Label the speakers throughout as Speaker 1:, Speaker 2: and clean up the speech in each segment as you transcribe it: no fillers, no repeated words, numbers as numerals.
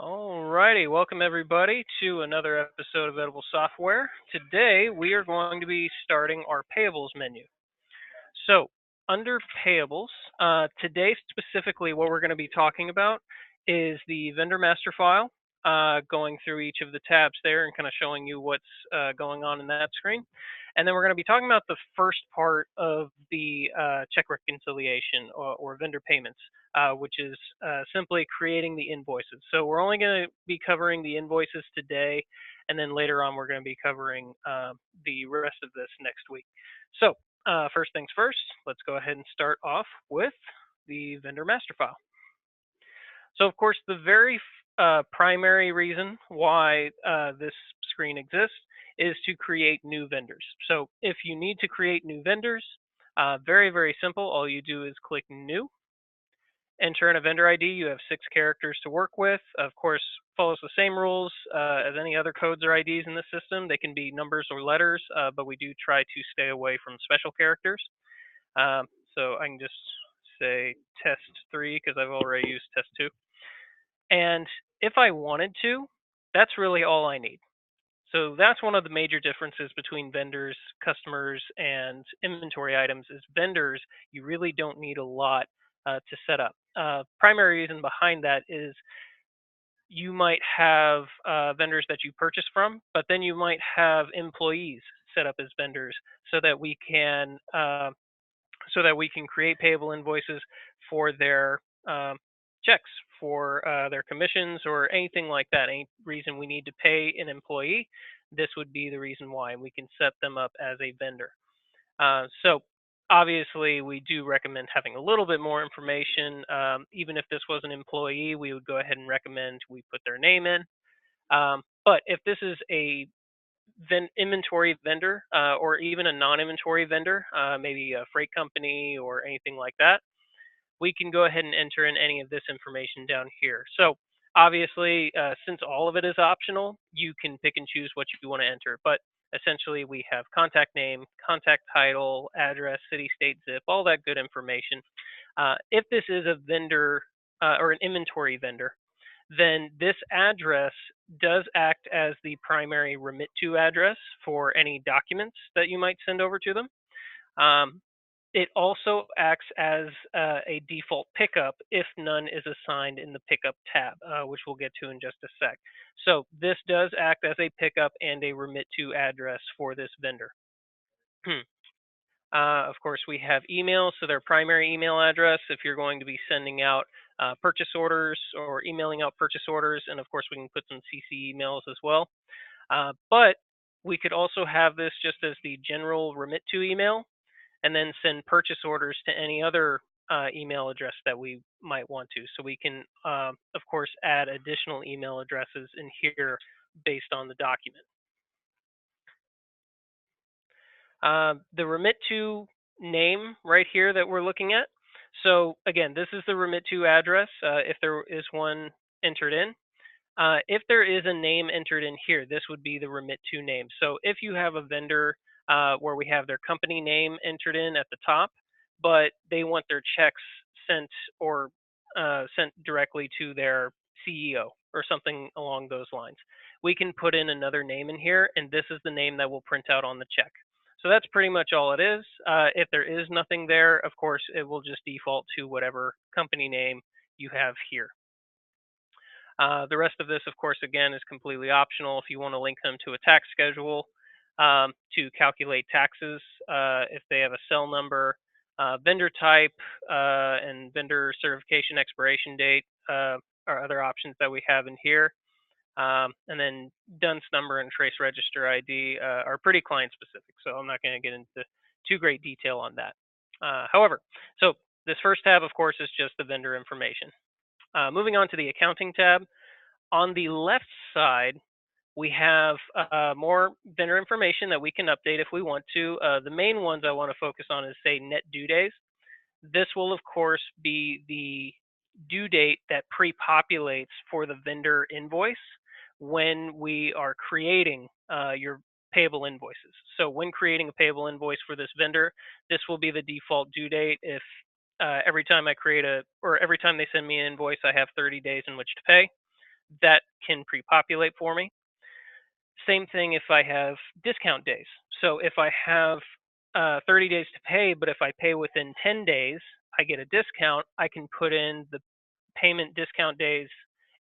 Speaker 1: Alrighty, welcome everybody to another episode of Edible Software. Today we are going to be starting our payables menu. So, under payables, today specifically what we're going to be talking about is the vendor master file, going through each of the tabs there and kind of showing you what's going on in that screen. And then we're going to be talking about the first part of the check reconciliation or vendor payments, which is simply creating the invoices. So we're only going to be covering the invoices today, and then later on we're going to be covering the rest of this next week. So first things first, let's go ahead and start off with the vendor master file. So, of course, the very primary reason why this screen exists is to create new vendors. So, if you need to create new vendors, very, very simple. All you do is click New, enter in a vendor ID. You have 6 characters to work with. Of course, follows the same rules as any other codes or IDs in the system. They can be numbers or letters, but we do try to stay away from special characters. So I can just say test 3 because I've already used test 2. And if I wanted to, that's really all I need. So that's one of the major differences between vendors, customers, and inventory items is vendors, you really don't need a lot to set up. Primary reason behind that is you might have vendors that you purchase from, but then you might have employees set up as vendors so that we can create payable invoices for their checks, for their commissions, or anything like that. Any reason we need to pay an employee, this would be the reason why. We can set them up as a vendor. So obviously, we do recommend having a little bit more information. Even if this was an employee, we would go ahead and recommend we put their name in. But if this is a inventory vendor or even a non-inventory vendor, maybe a freight company or anything like that, we can go ahead and enter in any of this information down here. So obviously, since all of it is optional, you can pick and choose what you want to enter. But essentially, we have contact name, contact title, address, city, state, zip, all that good information. If this is a vendor or an inventory vendor, then this address does act as the primary remit to address for any documents that you might send over to them. It also acts as a default pickup if none is assigned in the pickup tab, which we'll get to in just a sec. So this does act as a pickup and a remit to address for this vendor. Of course, we have emails, so their primary email address if you're going to be sending out purchase orders or emailing out purchase orders, and of course we can put some CC emails as well. But we could also have this just as the general remit to email, and then send purchase orders to any other email address that we might want to. So we can, of course, add additional email addresses in here based on the document. The remit to name right here that we're looking at. So again, this is the remit to address if there is one entered in. If there is a name entered in here, this would be the remit to name. So if you have a vendor where we have their company name entered in at the top, but they want their checks sent or sent directly to their CEO or something along those lines, we can put in another name in here, and this is the name that will print out on the check. So that's pretty much all it is. If there is nothing there, of course, it will just default to whatever company name you have here. The rest of this, of course, again, is completely optional. If you want to link them to a tax schedule to calculate taxes, if they have a cell number, vendor type, and vendor certification expiration date are other options that we have in here. And then DUNS number and trace register ID are pretty client specific, so I'm not going to get into too great detail on that. However, so this first tab, of course, is just the vendor information. Moving on to the accounting tab. On the left side, we have more vendor information that we can update if we want to. The main ones I want to focus on is, say, net due days. This will, of course, be the due date that pre-populates for the vendor invoice when we are creating your payable invoices. So when creating a payable invoice for this vendor, this will be the default due date. If every time I create every time they send me an invoice, I have 30 days in which to pay, that can pre-populate for me. Same thing if I have discount days. So if I have 30 days to pay, but if I pay within 10 days, I get a discount. I can put in the payment discount days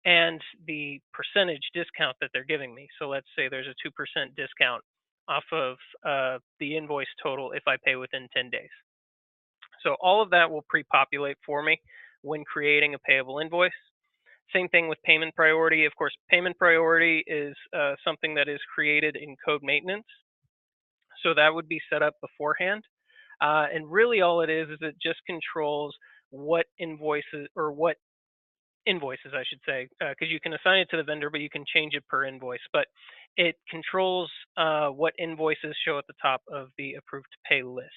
Speaker 1: and the percentage discount that they're giving me. So let's say there's a 2% discount off of the invoice total if I pay within 10 days. So all of that will pre-populate for me when creating a payable invoice. Same thing with payment priority. Of course, payment priority is something that is created in code maintenance. So that would be set up beforehand. And really all it is it just controls what invoices, or what invoices, I should say, because you can assign it to the vendor, but you can change it per invoice. But it controls what invoices show at the top of the approved to pay list.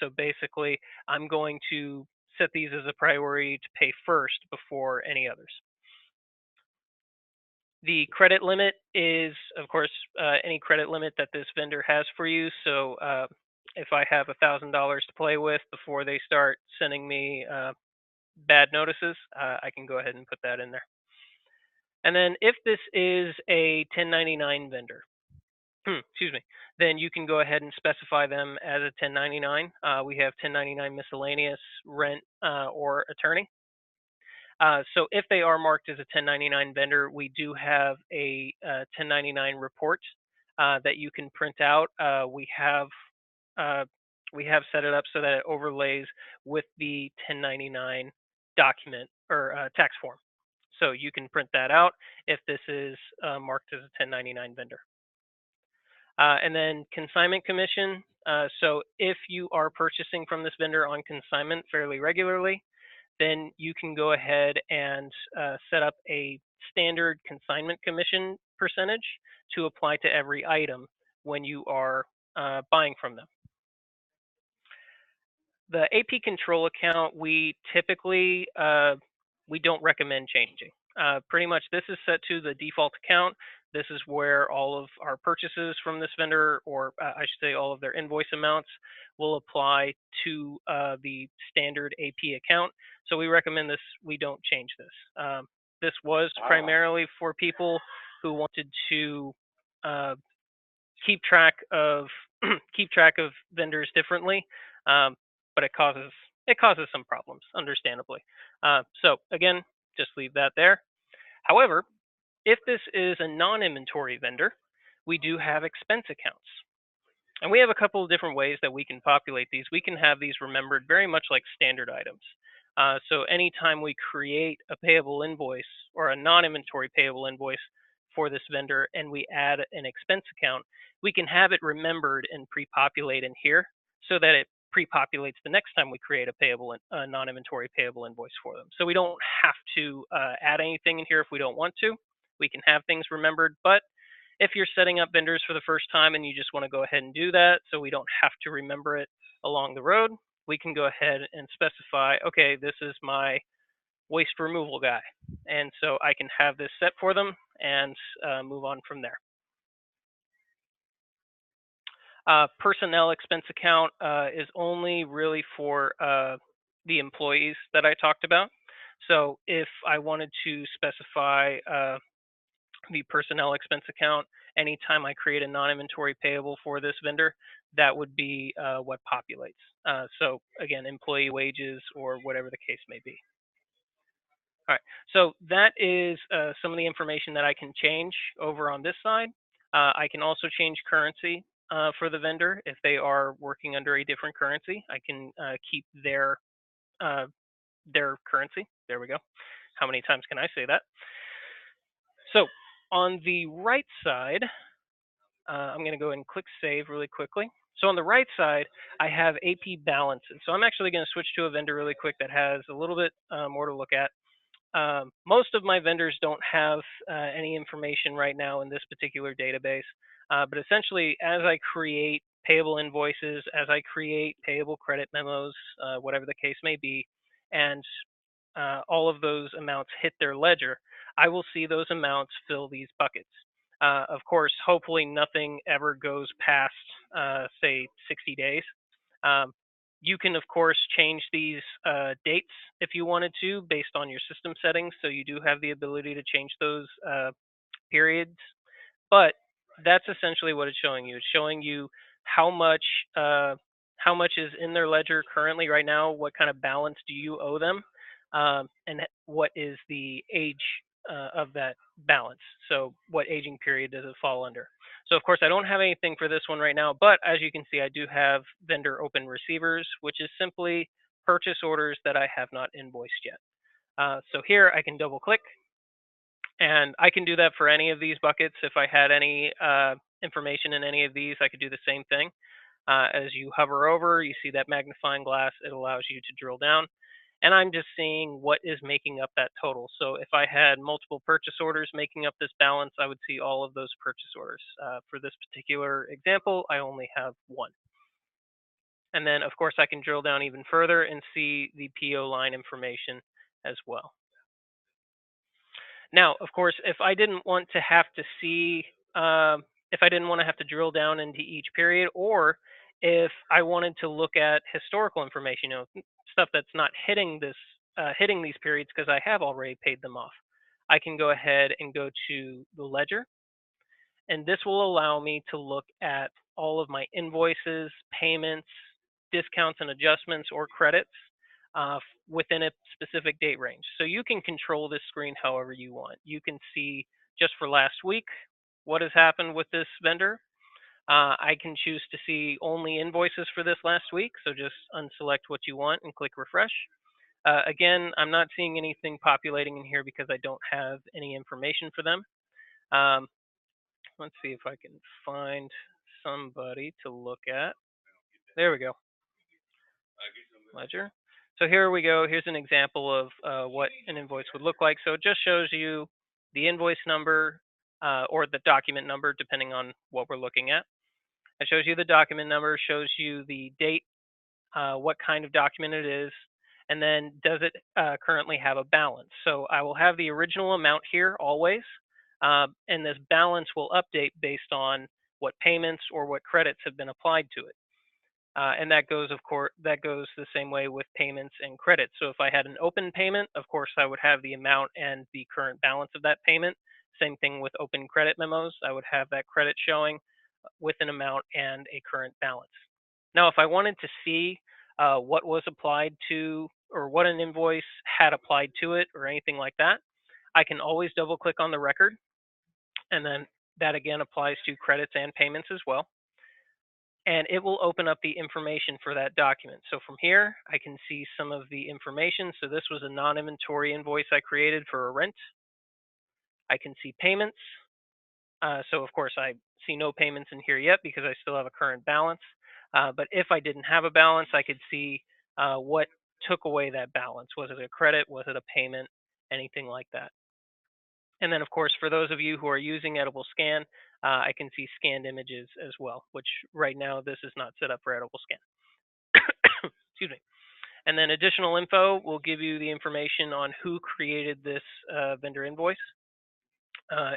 Speaker 1: So basically, I'm going to set these as a priority to pay first before any others. The credit limit is, of course, any credit limit that this vendor has for you. So if I have $1,000 to play with before they start sending me bad notices, I can go ahead and put that in there. And then if this is a 1099 vendor, excuse me, then you can go ahead and specify them as a 1099. We have 1099 miscellaneous, rent, or attorney. So if they are marked as a 1099 vendor, we do have a 1099 report that you can print out. Uh, we have set it up so that it overlays with the 1099 document or tax form. So you can print that out if this is marked as a 1099 vendor. And then consignment commission. So if you are purchasing from this vendor on consignment fairly regularly, then you can go ahead and set up a standard consignment commission percentage to apply to every item when you are buying from them. The AP control account, we typically we don't recommend changing. Pretty much, this is set to the default account. This is where all of our purchases from this vendor, or I should say, all of their invoice amounts, will apply to the standard AP account. So we recommend this. We don't change this. This was primarily for people who wanted to keep track of keep track of vendors differently, but it causes some problems, understandably. So again, just leave that there. However, if this is a non-inventory vendor, we do have expense accounts. And we have a couple of different ways that we can populate these. We can have these remembered very much like standard items. So anytime we create a payable invoice or a non-inventory payable invoice for this vendor and we add an expense account, we can have it remembered and pre-populate in here so that it pre-populates the next time we create a non-inventory payable invoice for them. So we don't have to add anything in here if we don't want to. We can have things remembered, but if you're setting up vendors for the first time and you just want to go ahead and do that so we don't have to remember it along the road, we can go ahead and specify, okay, this is my waste removal guy. And so I can have this set for them and move on from there. Personnel expense account is only really for the employees that I talked about. So if I wanted to specify the personnel expense account anytime I create a non-inventory payable for this vendor, that would be what populates. So again, employee wages or whatever the case may be. All right, so that is some of the information that I can change over on this side. I can also change currency for the vendor if they are working under a different currency. I can keep their currency. There we go. How many times can I say that? So on the right side, I'm going to go ahead and click save really quickly. So on the right side, I have AP balances. So I'm actually going to switch to a vendor really quick that has a little bit more to look at. Most of my vendors don't have any information right now in this particular database. But essentially, as I create payable invoices, as I create payable credit memos, whatever the case may be, and all of those amounts hit their ledger, I will see those amounts fill these buckets. Of course, hopefully nothing ever goes past, say, 60 days. You can, of course, change these dates if you wanted to based on your system settings. So you do have the ability to change those periods, but that's essentially what it's showing you. It's showing you how much uh, how much is in their ledger currently right now. What kind of balance do you owe them, and what is the age of that balance? So what aging period does it fall under? So of course I don't have anything for this one right now, but as you can see, I do have vendor open receivers, which is simply purchase orders that I have not invoiced yet. So here I can double click, and I can do that for any of these buckets. If I had any information in any of these, I could do the same thing. As you hover over, you see that magnifying glass. It allows you to drill down. And I'm just seeing what is making up that total. So if I had multiple purchase orders making up this balance, I would see all of those purchase orders. For this particular example, I only have one. And then, of course, I can drill down even further and see the PO line information as well. Now, of course, if I didn't want to have to see, if I didn't want to have to drill down into each period, or if I wanted to look at historical information, stuff that's not hitting these periods because I have already paid them off, I can go ahead and go to the ledger, and this will allow me to look at all of my invoices, payments, discounts and adjustments, or credits within a specific date range. So you can control this screen however you want. You can see just for last week what has happened with this vendor. I can choose to see only invoices for this last week. So just unselect what you want and click refresh. Again, I'm not seeing anything populating in here because I don't have any information for them. Um, let's see if I can find somebody to look at. There we go. Ledger. So here we go. Here's an example of what an invoice would look like. So it just shows you the invoice number or the document number, depending on what we're looking at. It shows you the document number, shows you the date, what kind of document it is, and then does it currently have a balance. So I will have the original amount here always, and this balance will update based on what payments or what credits have been applied to it. And that goes, of course, that goes the same way with payments and credits. So if I had an open payment, of course, I would have the amount and the current balance of that payment. Same thing with open credit memos. I would have that credit showing with an amount and a current balance. Now, if I wanted to see what was applied to or what an invoice had applied to it or anything like that, I can always double click on the record. And then that again applies to credits and payments as well, and it will open up the information for that document. So from here, I can see some of the information. So this was a non-inventory invoice I created for a rent. I can see payments. So of course, I see no payments in here yet because I still have a current balance. But if I didn't have a balance, I could see what took away that balance. Was it a credit? Was it a payment? Anything like that. And then, of course, for those of you who are using Edible Scan, I can see scanned images as well, which right now this is not set up for Edible Scan. Excuse me. And then additional info will give you the information on who created this vendor invoice,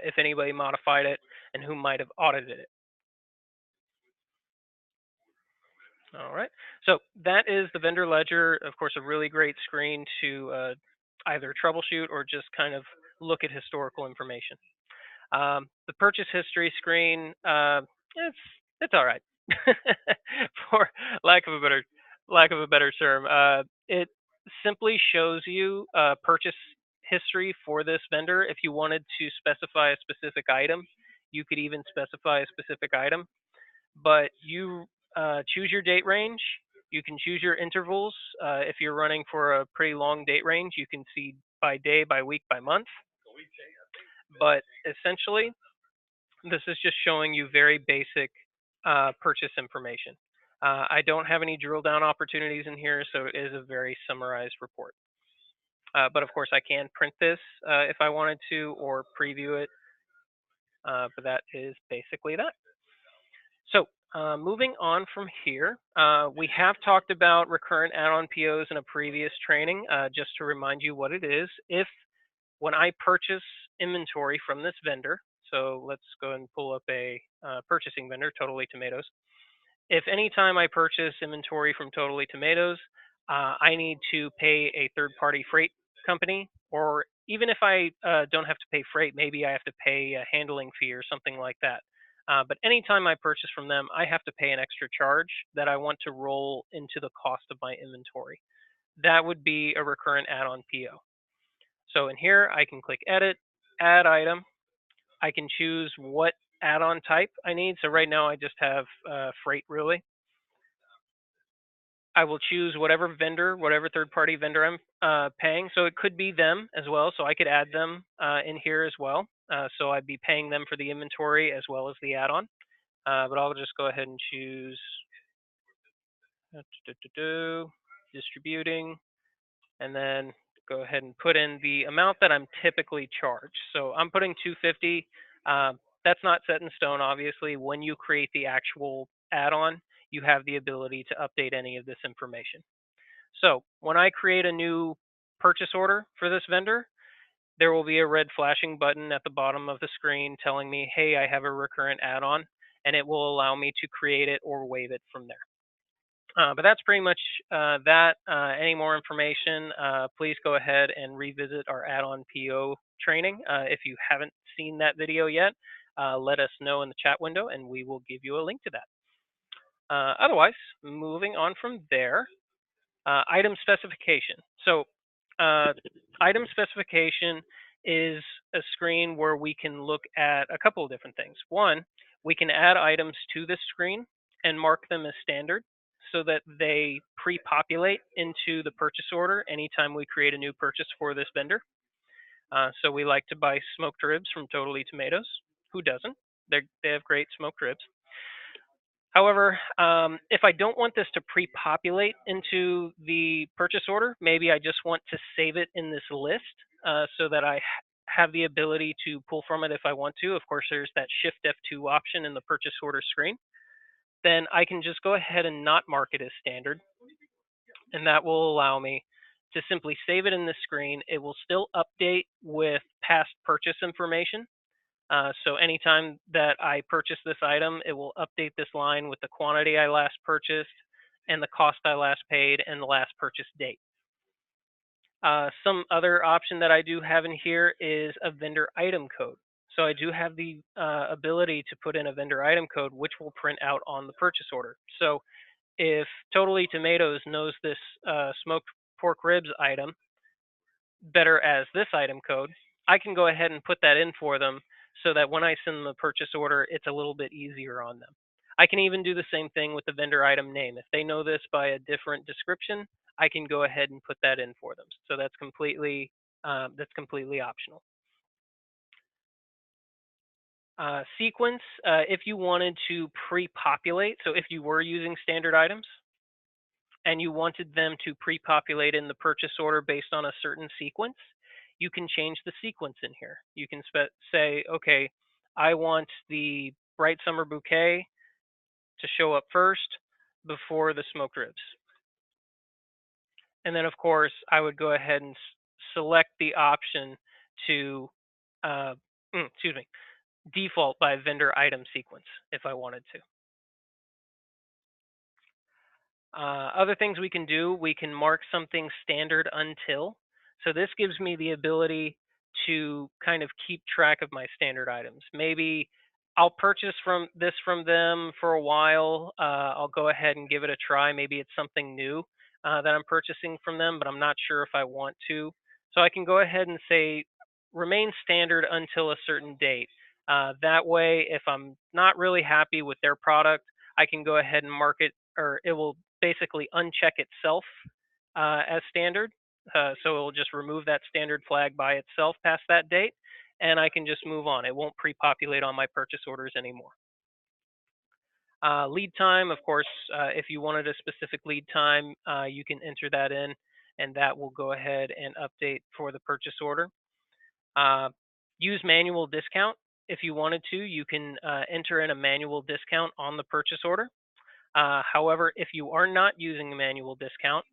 Speaker 1: if anybody modified it, and who might have audited it. All right. So that is the vendor ledger. Of course, a really great screen to either troubleshoot or just kind of look at historical information. The purchase history screen, it's all right, for lack of a better term. It simply shows you purchase history for this vendor. If you wanted to specify a specific item, you could even specify a specific item. But you choose your date range. You can choose your intervals. If you're running for a pretty long date range, you can see by day, by week, by month. But essentially, this is just showing you very basic purchase information. I don't have any drill down opportunities in here, so it is a very summarized report. But of course, I can print this if I wanted to or preview it. But that is basically that. So moving on from here, we have talked about recurrent add-on POs in a previous training. Just to remind you what it is, when I purchase inventory from this vendor, so let's go and pull up a purchasing vendor, Totally Tomatoes. if anytime I purchase inventory from Totally Tomatoes, I need to pay a third party freight company, or even if I don't have to pay freight, maybe I have to pay a handling fee or something like that. But anytime I purchase from them, I have to pay an extra charge that I want to roll into the cost of my inventory. That would be a recurrent add on PO. So in here, I can click Edit, Add Item. I can choose what add on type I need. So right now, I just have freight really. I will choose whatever vendor, whatever third party vendor I'm paying. So it could be them as well. So I could add them in here as well. So I'd be paying them for the inventory as well as the add on. But I'll just go ahead and choose distributing, and then go ahead and put in the amount that I'm typically charged. So I'm putting 250. That's not set in stone, obviously. When you create the actual add-on, you have the ability to update any of this information. So when I create a new purchase order for this vendor, there will be a red flashing button at the bottom of the screen telling me, hey, I have a recurrent add-on, and it will allow me to create it or waive it from there. But that's pretty much that. Any more information, please go ahead and revisit our add-on PO training. If you haven't seen that video yet, let us know in the chat window and we will give you a link to that. Otherwise, moving on from there, item specification. So item specification is a screen where we can look at a couple of different things. One, we can add items to this screen and mark them as standard so that they pre-populate into the purchase order anytime we create a new purchase for this vendor. So we like to buy smoked ribs from Totally Tomatoes. Who doesn't? They have great smoked ribs. However, if I don't want this to pre-populate into the purchase order, maybe I just want to save it in this list so that I have the ability to pull from it if I want to. Of course, there's that Shift F2 option in the purchase order screen. Then I can just go ahead and not mark it as standard, and that will allow me to simply save it in the screen. It will still update with past purchase information. So anytime that I purchase this item, it will update this line with the quantity I last purchased and the cost I last paid and the last purchase date. Some other option that I do have in here is a vendor item code. So I do have the ability to put in a vendor item code, which will print out on the purchase order. So if Totally Tomatoes knows this smoked pork ribs item better as this item code, I can go ahead and put that in for them so that when I send them a purchase order, it's a little bit easier on them. I can even do the same thing with the vendor item name. If they know this by a different description, I can go ahead and put that in for them. So that's completely optional. Sequence, if you wanted to pre-populate, so if you were using standard items and you wanted them to pre-populate in the purchase order based on a certain sequence, you can change the sequence in here. You can say, okay, I want the bright summer bouquet to show up first before the smoked ribs. And then, of course, I would go ahead and select the option to, default by vendor item sequence if I wanted to. Other things we can do, we can mark something standard until. So this gives me the ability to kind of keep track of my standard items. Maybe I'll purchase from them for a while. I'll go ahead and give it a try. Maybe it's something new that I'm purchasing from them, but I'm not sure if I want to. So I can go ahead and say remain standard until a certain date. That way, if I'm not really happy with their product, I can go ahead and mark it, or it will basically uncheck itself as standard. So it will just remove that standard flag by itself past that date, and I can just move on. It won't pre-populate on my purchase orders anymore. Lead time, of course, if you wanted a specific lead time, you can enter that in, and that will go ahead and update for the purchase order. Use manual discount. If you wanted to, you can enter in a manual discount on the purchase order. However, if you are not using a manual discount,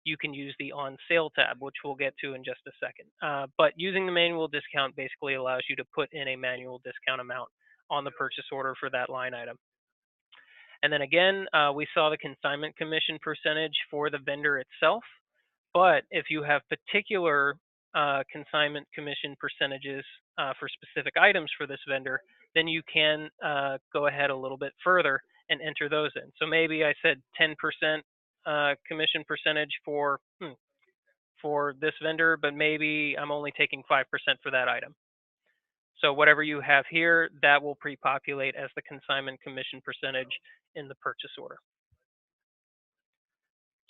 Speaker 1: you can use the on sale tab, which we'll get to in just a second. But using the manual discount basically allows you to put in a manual discount amount on the purchase order for that line item. And then again, we saw the consignment commission percentage for the vendor itself. But if you have particular consignment commission percentages for specific items for this vendor, then you can go ahead a little bit further and enter those in. So maybe I said 10% commission percentage for this vendor, but maybe I'm only taking 5% for that item. So whatever you have here, that will pre-populate as the consignment commission percentage in the purchase order.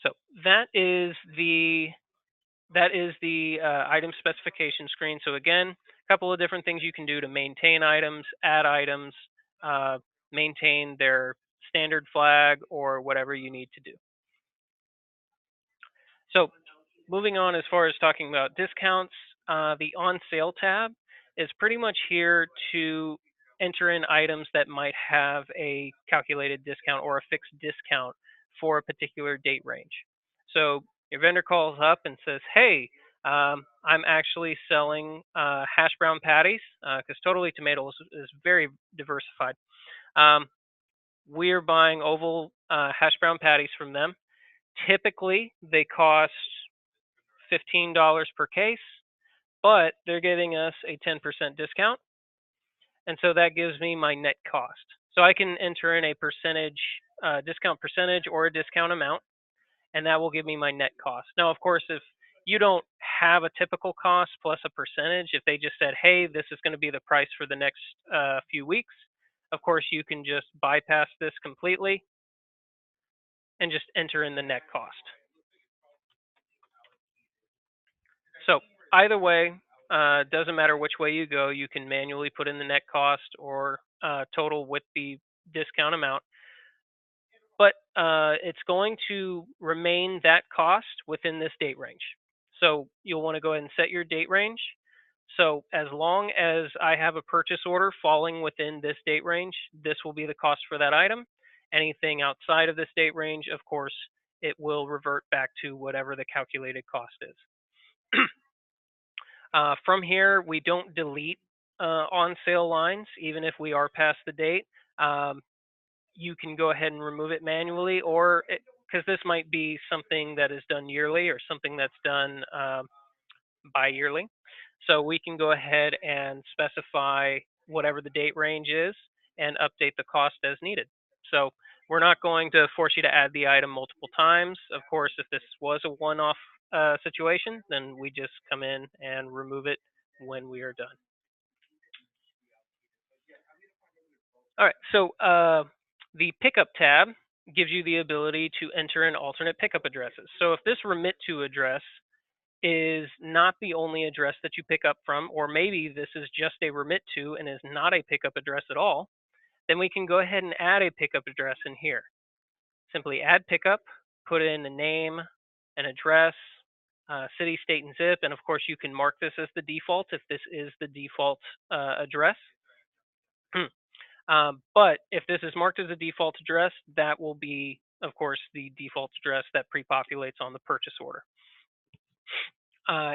Speaker 1: So that is the item specification screen. So again, a couple of different things you can do to maintain items, add items, maintain their standard flag, or whatever you need to do. So moving on, as far as talking about discounts, the on sale tab is pretty much here to enter in items that might have a calculated discount or a fixed discount for a particular date range. So your vendor calls up and says, hey, I'm actually selling hash brown patties because Totally Tomatoes is very diversified. We're buying oval hash brown patties from them. Typically, they cost $15 per case, but they're giving us a 10% discount. And so that gives me my net cost. So I can enter in a percentage, discount percentage or a discount amount, and that will give me my net cost. Now, of course, if you don't have a typical cost plus a percentage, if they just said, hey, this is going to be the price for the next few weeks, of course, you can just bypass this completely and just enter in the net cost. So either way, doesn't matter which way you go. You can manually put in the net cost or total with the discount amount. But it's going to remain that cost within this date range. So you'll want to go ahead and set your date range. So as long as I have a purchase order falling within this date range, this will be the cost for that item. Anything outside of this date range, of course, it will revert back to whatever the calculated cost is. From here, we don't delete on sale lines, even if we are past the date. You can go ahead and remove it manually, or because this might be something that is done yearly or something that's done bi-yearly. So we can go ahead and specify whatever the date range is and update the cost as needed. So we're not going to force you to add the item multiple times. Of course, if this was a one-off situation, then we just come in and remove it when we are done. All right, so the pickup tab gives you the ability to enter in alternate pickup addresses. So if this remit to address is not the only address that you pick up from, or maybe this is just a remit to and is not a pickup address at all, then we can go ahead and add a pickup address in here. Simply add pickup, put in a name, an address, city, state, and zip, and of course you can mark this as the default if this is the default address. But if this is marked as a default address, that will be, of course, the default address that pre-populates on the purchase order.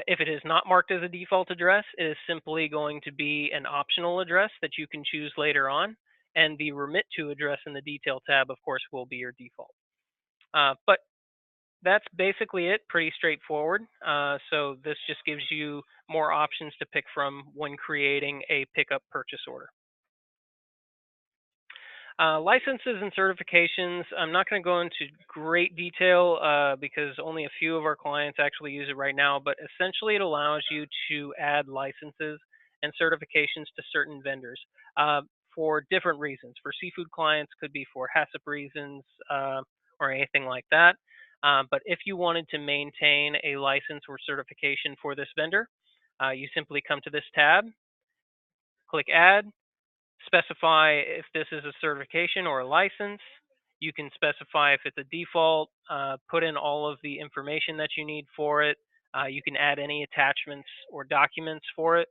Speaker 1: If it is not marked as a default address, it is simply going to be an optional address that you can choose later on. And the remit to address in the detail tab, of course, will be your default. But that's basically it, pretty straightforward. So this just gives you more options to pick from when creating a pickup purchase order. Licenses and certifications, I'm not going to go into great detail because only a few of our clients actually use it right now, but essentially it allows you to add licenses and certifications to certain vendors for different reasons. For seafood clients, could be for HACCP reasons or anything like that. But if you wanted to maintain a license or certification for this vendor, you simply come to this tab, click Add, specify if this is a certification or a license. You can specify if it's a default, put in all of the information that you need for it. You can add any attachments or documents for it,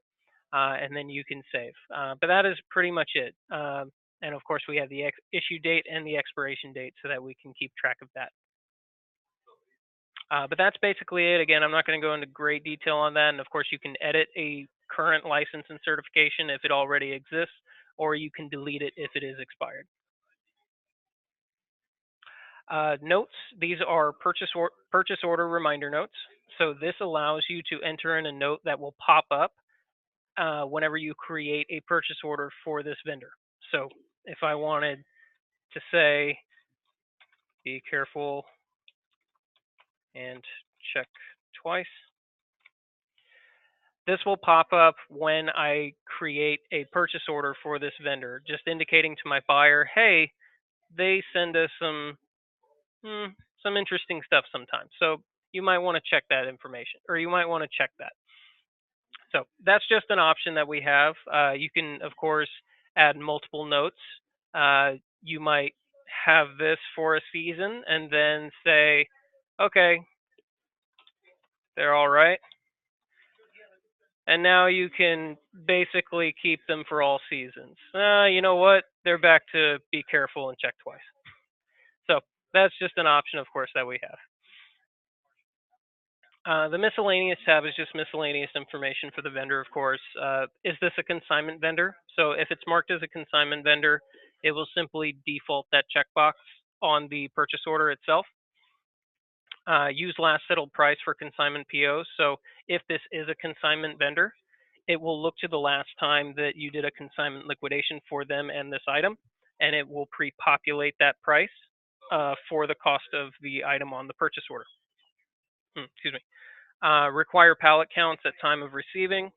Speaker 1: and then you can save. But that is pretty much it. And of course, we have the issue date and the expiration date so that we can keep track of that. But that's basically it. Again, I'm not going to go into great detail on that. And of course, you can edit a current license and certification if it already exists, or you can delete it if it is expired. Notes, these are purchase order reminder notes. So this allows you to enter in a note that will pop up whenever you create a purchase order for this vendor. So if I wanted to say, be careful and check twice, this will pop up when I create a purchase order for this vendor, just indicating to my buyer, hey, they send us some interesting stuff sometimes. So you might want to check that information, or you might want to check that. So that's just an option that we have. You can, of course, add multiple notes. You might have this for a season and then say, okay, they're all right. And now you can basically keep them for all seasons. You know what? They're back to be careful and check twice. So that's just an option, of course, that we have. The miscellaneous tab is just miscellaneous information for the vendor, of course. Is this a consignment vendor? So if it's marked as a consignment vendor, it will simply default that checkbox on the purchase order itself. Use last settled price for consignment POs. So if this is a consignment vendor, it will look to the last time that you did a consignment liquidation for them and this item, and it will pre-populate that price for the cost of the item on the purchase order. Excuse me. Require pallet counts at time of receiving.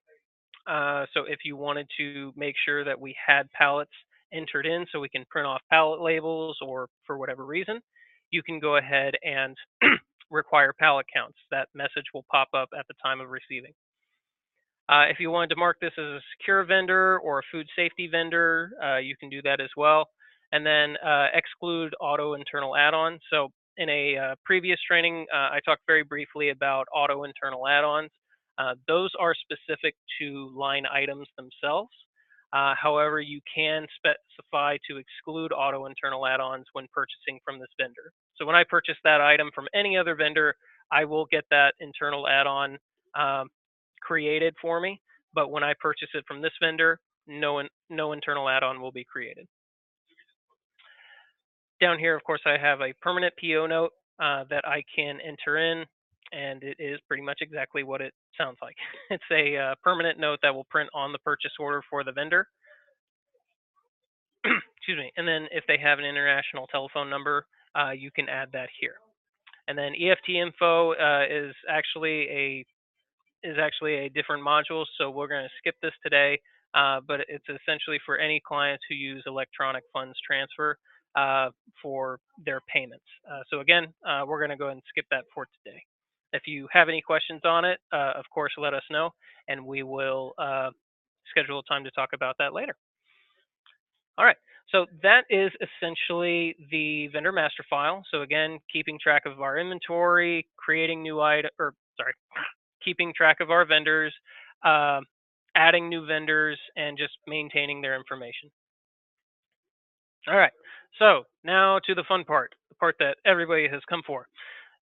Speaker 1: So if you wanted to make sure that we had pallets entered in so we can print off pallet labels, or for whatever reason, you can go ahead and require pallet counts. That message will pop up at the time of receiving. If you wanted to mark this as a secure vendor or a food safety vendor, you can do that as well. And then exclude auto internal add-ons. So in a previous training, I talked very briefly about auto internal add-ons. Those are specific to line items themselves. However, you can specify to exclude auto internal add-ons when purchasing from this vendor. So when I purchase that item from any other vendor, I will get that internal add-on created for me. But when I purchase it from this vendor, no internal add-on will be created. Down here, of course, I have a permanent PO note that I can enter in, and it is pretty much exactly what it sounds like. It's a permanent note that will print on the purchase order for the vendor. Excuse me. And then if they have an international telephone number, you can add that here. And then EFT info is actually a different module, so we're going to skip this today. But it's essentially for any clients who use electronic funds transfer for their payments. So again, we're going to go ahead and skip that for today. If you have any questions on it, of course, let us know, and we will schedule a time to talk about that later. All right, so that is essentially the vendor master file. So again, keeping track of our inventory, creating new keeping track of our vendors, adding new vendors, and just maintaining their information. All right, so now to the fun part, the part that everybody has come for,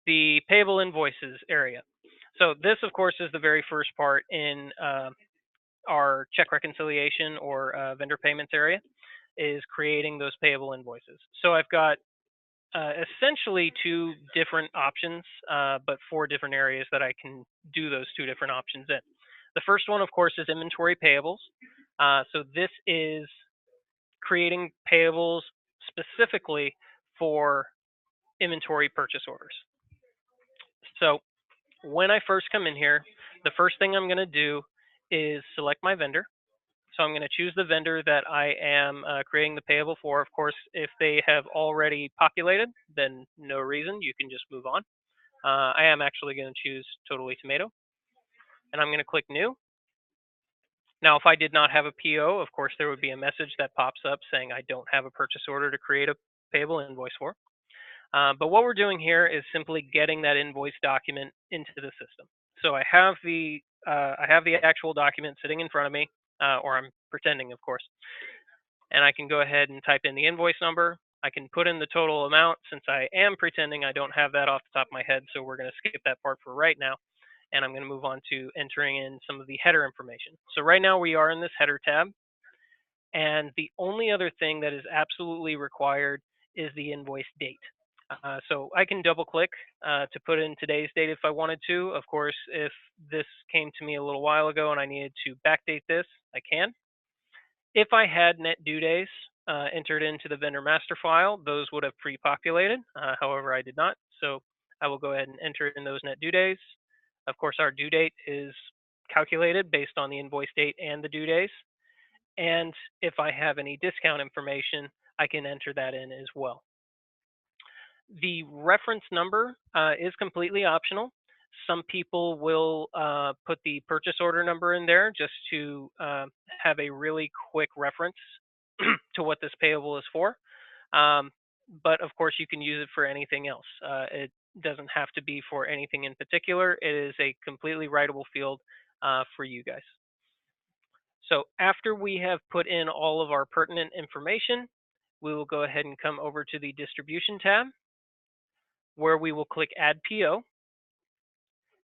Speaker 1: the payable invoices area. So this, of course, is the very first part in our check reconciliation or vendor payments area, is creating those payable invoices. So I've got essentially two different options, but four different areas that I can do those two different options in. The first one, of course, is inventory payables. So this is creating payables specifically for inventory purchase orders. So when I first come in here, the first thing I'm going to do is select my vendor. So I'm going to choose the vendor that I am creating the payable for. Of course, if they have already populated, then no reason. You can just move on. I am actually going to choose Totally Tomato. And I'm going to click New. Now, if I did not have a PO, of course, there would be a message that pops up saying I don't have a purchase order to create a payable invoice for. But what we're doing here is simply getting that invoice document into the system. So I have the actual document sitting in front of me, or I'm pretending, of course. And I can go ahead and type in the invoice number. I can put in the total amount. Since I am pretending, I don't have that off the top of my head, so we're going to skip that part for right now. And I'm going to move on to entering in some of the header information. So right now we are in this header tab. And the only other thing that is absolutely required is the invoice date. So I can double click to put in today's date if I wanted to. Of course, if this came to me a little while ago and I needed to backdate this, I can. If I had net due days entered into the vendor master file, those would have pre-populated. However, I did not. So I will go ahead and enter in those net due days. Of course, our due date is calculated based on the invoice date and the due days. And if I have any discount information, I can enter that in as well. The reference number is completely optional. Some people will put the purchase order number in there just to have a really quick reference to what this payable is for. Um, but of course, you can use it for anything else. It doesn't have to be for anything in particular. It is a completely writable field for you guys. So after we have put in all of our pertinent information, we will go ahead and come over to the distribution tab where we will click add PO,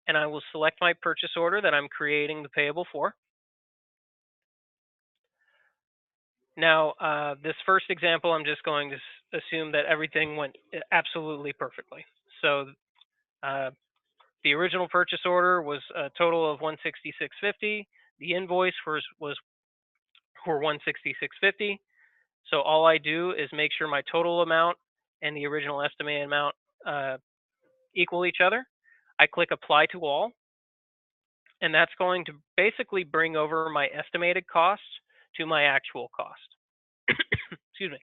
Speaker 1: and I will select my purchase order that I'm creating the payable for. Now, this first example, I'm just going to assume that everything went absolutely perfectly. So uh, the original purchase order was a total of 166.50. The invoice was for 166.50. So all I do is make sure my total amount and the original estimated amount equal each other. I click apply to all, and that's going to basically bring over my estimated cost to my actual cost. Excuse me.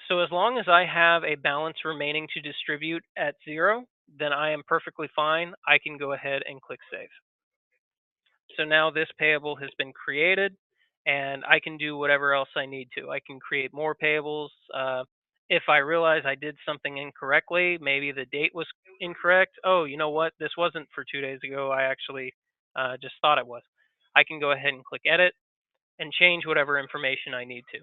Speaker 1: So as long as I have a balance remaining to distribute at 0, then I am perfectly fine. I can go ahead and click save. So now this payable has been created, and I can do whatever else I need to. I can create more payables. If I realize I did something incorrectly, maybe the date was incorrect. Oh, you know what? This wasn't for 2 days ago. I actually just thought it was. I can go ahead and click edit and change whatever information I need to.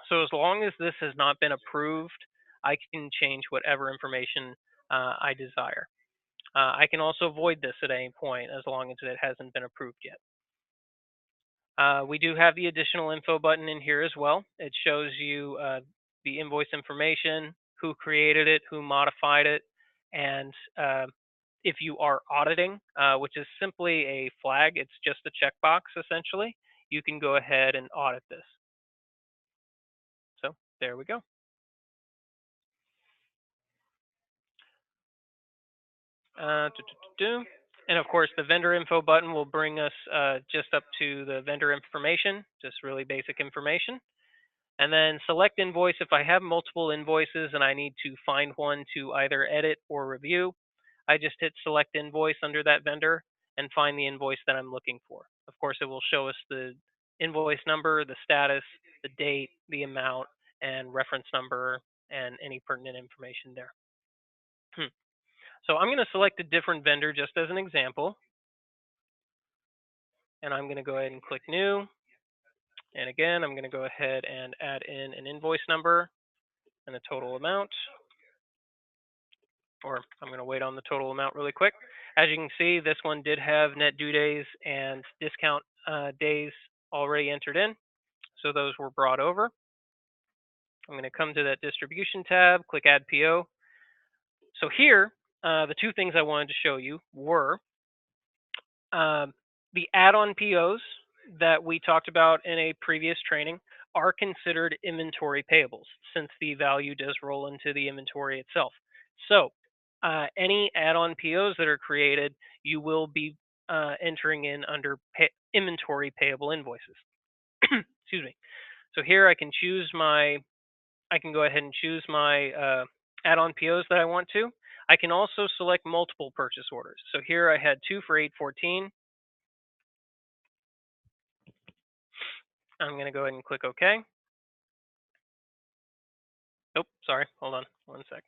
Speaker 1: So as long as this has not been approved, I can change whatever information I desire. I can also void this at any point as long as it hasn't been approved yet. We do have the additional info button in here as well. It shows you the invoice information, who created it, who modified it, and if you are auditing, which is simply a flag, it's just a checkbox essentially, you can go ahead and audit this. So there we go. And of course, the vendor info button will bring us just up to the vendor information, just really basic information. And then select invoice. If I have multiple invoices and I need to find one to either edit or review, I just hit select invoice under that vendor and find the invoice that I'm looking for. Of course, it will show us the invoice number, the status, the date, the amount, and reference number, and any pertinent information there. So I'm going to select a different vendor just as an example. And I'm going to go ahead and click new. And again, I'm going to go ahead and add in an invoice number and a total amount. Or I'm going to wait on the total amount really quick. As you can see, this one did have net due days and discount days already entered in. So those were brought over. I'm going to come to that distribution tab, click add PO. So here, the two things I wanted to show you were the add-on POs that we talked about in a previous training are considered inventory payables since the value does roll into the inventory itself. So any add-on POs that are created, you will be entering in under inventory payable invoices. Excuse me. So here I can go ahead and choose my add-on POs that I want to. I can also select multiple purchase orders. So here I had 2 for 814. I'm going to go ahead and click OK. Oh, sorry. Hold on 1 sec.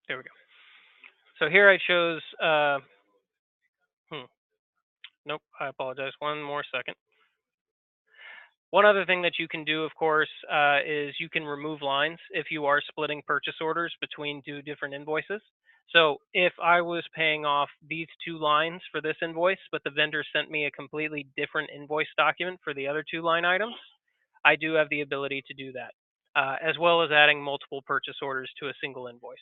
Speaker 1: There we go. So here I chose, nope, I apologize. One more second. One other thing that you can do, of course, is you can remove lines if you are splitting purchase orders between 2 different invoices. So if I was paying off these two lines for this invoice, but the vendor sent me a completely different invoice document for the other two line items, I do have the ability to do that, as well as adding multiple purchase orders to a single invoice.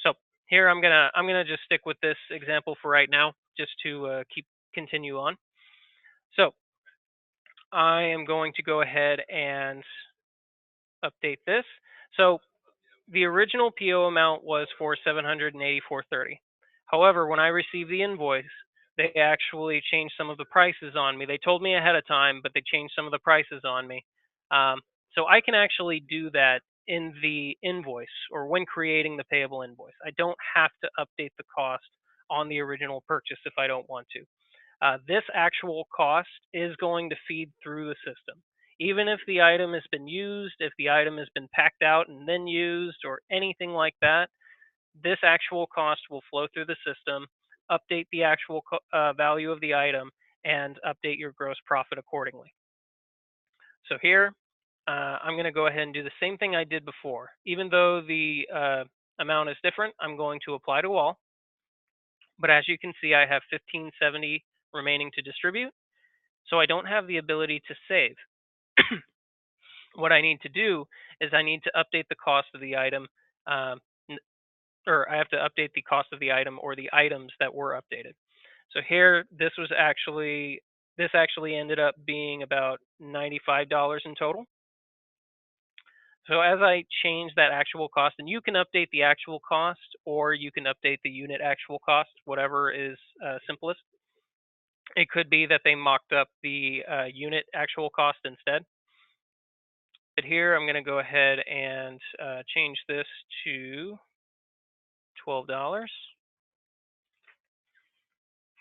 Speaker 1: So here I'm gonna just stick with this example for right now, just to continue on. So I am going to go ahead and update this. So the original PO amount was for 784.30. However, when I received the invoice, they actually changed some of the prices on me. They told me ahead of time, but they changed some of the prices on me. So I can actually do that in the invoice or when creating the payable invoice. I don't have to update the cost on the original purchase if I don't want to. This actual cost is going to feed through the system. Even if the item has been used, if the item has been packed out and then used, or anything like that, this actual cost will flow through the system, update the actual value of the item, and update your gross profit accordingly. So here, I'm going to go ahead and do the same thing I did before. Even though the amount is different, I'm going to apply to all. But as you can see, I have 1570 remaining to distribute. So I don't have the ability to save. What I need to do is I need to update the cost of the item, um, or I have to update the cost of the item or the items that were updated. So here, this actually ended up being about $95 in total. So as I change that actual cost, and you can update the actual cost or you can update the unit actual cost, whatever is simplest. It could be that they mocked up the unit actual cost instead. But here I'm going to go ahead and change this to $12.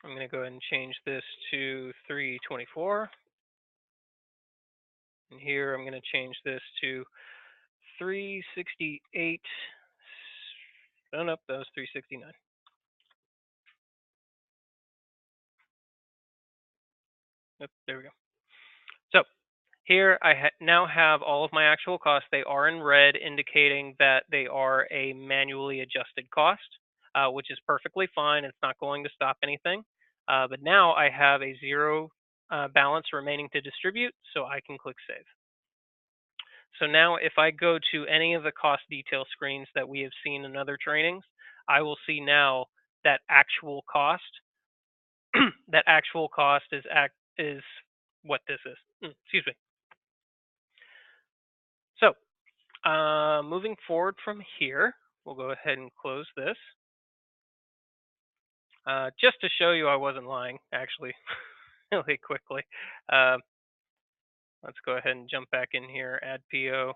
Speaker 1: I'm going to go ahead and change this to $3.24. And here I'm going to change this to $3.68. Oh, nope, that was $3.69. Yep, there we go. So here I now have all of my actual costs. They are in red, indicating that they are a manually adjusted cost, which is perfectly fine. It's not going to stop anything. But now I have a zero balance remaining to distribute, so I can click Save. So now if I go to any of the cost detail screens that we have seen in other trainings, I will see now that actual cost. That actual cost is what this is. Excuse me. So moving forward from here, we'll go ahead and close this. Just to show you I wasn't lying, actually, really quickly. Uh, let's go ahead and jump back in here, add PO.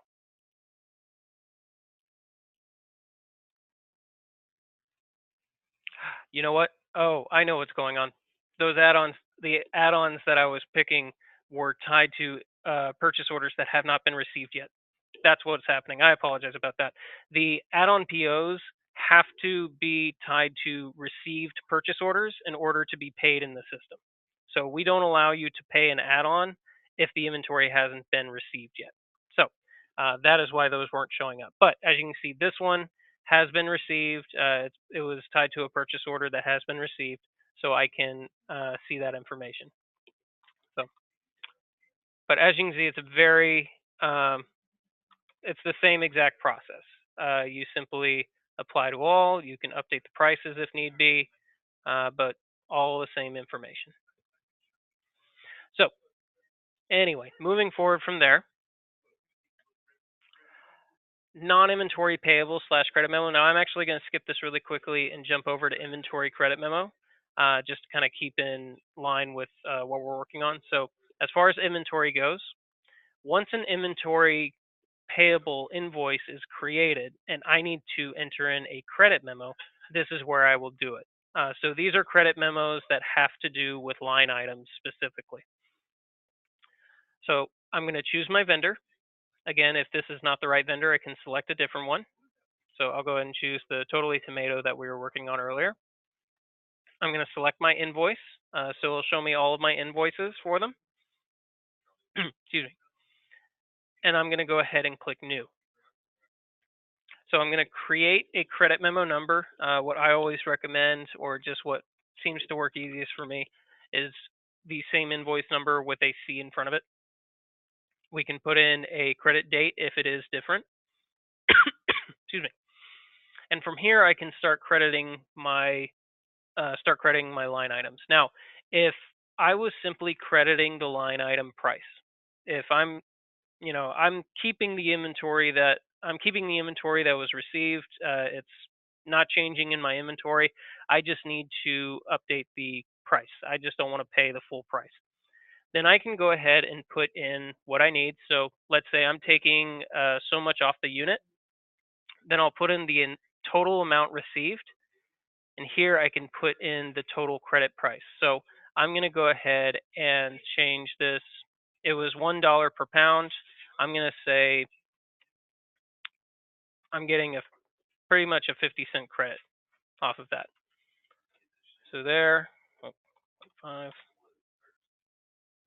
Speaker 1: You know what? Oh, I know what's going on. Those add-ons, the add-ons that I was picking were tied to purchase orders that have not been received yet. That's what's happening. I apologize about that. The add-on POs have to be tied to received purchase orders in order to be paid in the system. So we don't allow you to pay an add-on if the inventory hasn't been received yet. So that is why those weren't showing up. But as you can see, this one has been received. It was tied to a purchase order that has been received, so I can see that information. So, but as you can see, it's the same exact process. You simply apply to all. You can update the prices if need be, but all the same information. So anyway, moving forward from there, non-inventory payable slash credit memo. Now I'm actually going to skip this really quickly and jump over to inventory credit memo, just to kind of keep in line with what we're working on. So as far as inventory goes, once an inventory payable invoice is created and I need to enter in a credit memo, this is where I will do it. So these are credit memos that have to do with line items specifically. So I'm going to choose my vendor. Again, if this is not the right vendor, I can select a different one. So I'll go ahead and choose the Totally Tomato that we were working on earlier. I'm going to select my invoice. So it'll show me all of my invoices for them. Excuse me. And I'm going to go ahead and click New. So I'm going to create a credit memo number. What I always recommend, or just what seems to work easiest for me, is the same invoice number with a C in front of it. We can put in a credit date if it is different. Excuse me. And from here, I can start crediting my line items. Now, if I was simply crediting the line item price, if I'm keeping the inventory that was received. It's not changing in my inventory. I just need to update the price. I just don't want to pay the full price. Then I can go ahead and put in what I need. So let's say I'm taking so much off the unit. Then I'll put in the total amount received. And here I can put in the total credit price. So I'm going to go ahead and change this. It was $1 per pound. I'm going to say I'm getting pretty much a 50-cent credit off of that. So there, oh, 5.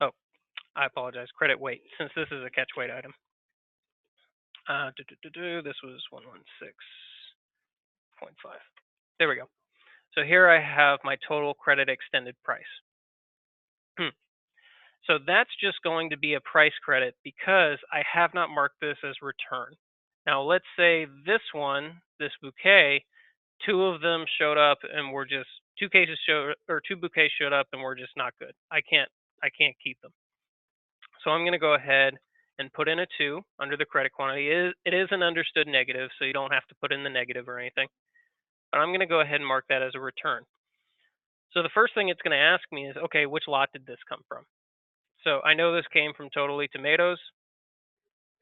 Speaker 1: Oh, I apologize. Credit weight, since this is a catch weight item. This was 116.5. There we go. So here I have my total credit extended price. So that's just going to be a price credit because I have not marked this as return. Now let's say this bouquet, two of them showed up and were just two bouquets showed up and were just not good. I can't keep them. So I'm going to go ahead and put in a 2 under the credit quantity. It is an understood negative, so you don't have to put in the negative or anything. But I'm going to go ahead and mark that as a return. So the first thing it's going to ask me is, okay, which lot did this come from? So I know this came from Totally Tomatoes.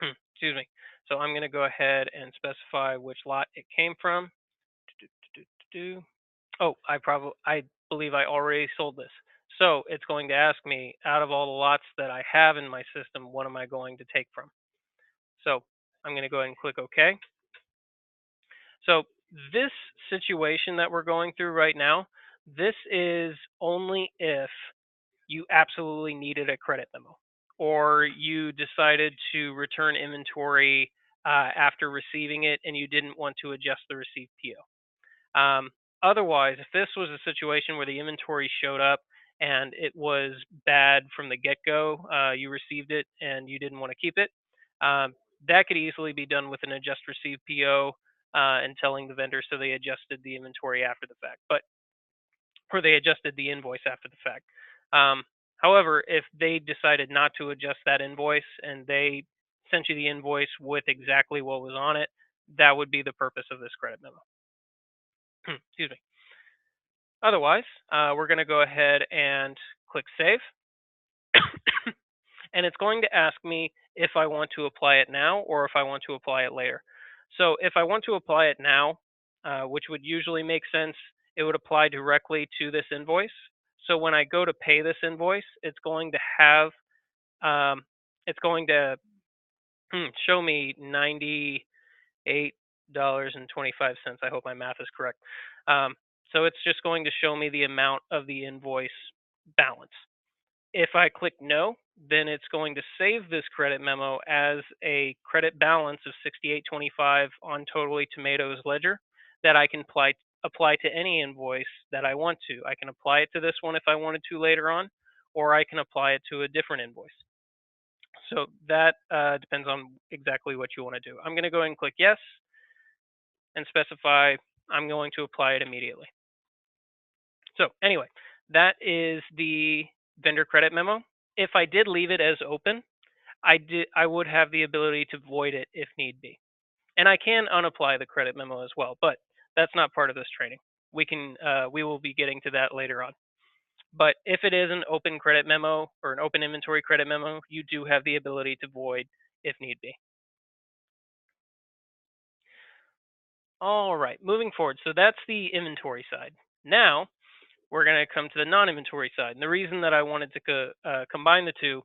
Speaker 1: Excuse me. So I'm going to go ahead and specify which lot it came from. Oh, I believe I already sold this. So it's going to ask me, out of all the lots that I have in my system, what am I going to take from? So I'm going to go ahead and click OK. So this situation that we're going through right now, this is only if you absolutely needed a credit memo or you decided to return inventory after receiving it and you didn't want to adjust the received PO. Otherwise, if this was a situation where the inventory showed up and it was bad from the get-go, you received it and you didn't want to keep it, that could easily be done with an adjust received PO and telling the vendor so they adjusted the inventory after the fact, or they adjusted the invoice after the fact. However, if they decided not to adjust that invoice and they sent you the invoice with exactly what was on it, that would be the purpose of this credit memo. Excuse me. Otherwise, we're going to go ahead and click Save. And it's going to ask me if I want to apply it now or if I want to apply it later. So if I want to apply it now, which would usually make sense, it would apply directly to this invoice. So when I go to pay this invoice, it's going to have, show me $98.25. I hope my math is correct. So it's just going to show me the amount of the invoice balance. If I click no, then it's going to save this credit memo as a credit balance of $68.25 on Totally Tomatoes ledger that I can apply to any invoice that I want to. I can apply it to this one if I wanted to later on, or I can apply it to a different invoice. So that depends on exactly what you want to do. I'm going to go ahead and click yes and specify I'm going to apply it immediately. So anyway, that is the vendor credit memo. If I did leave it as open, I would have the ability to void it if need be. And I can unapply the credit memo as well, but that's not part of this training. We will be getting to that later on. But if it is an open credit memo or an open inventory credit memo, you do have the ability to void if need be. All right, moving forward. So that's the inventory side. Now we're going to come to the non-inventory side. And the reason that I wanted to combine the two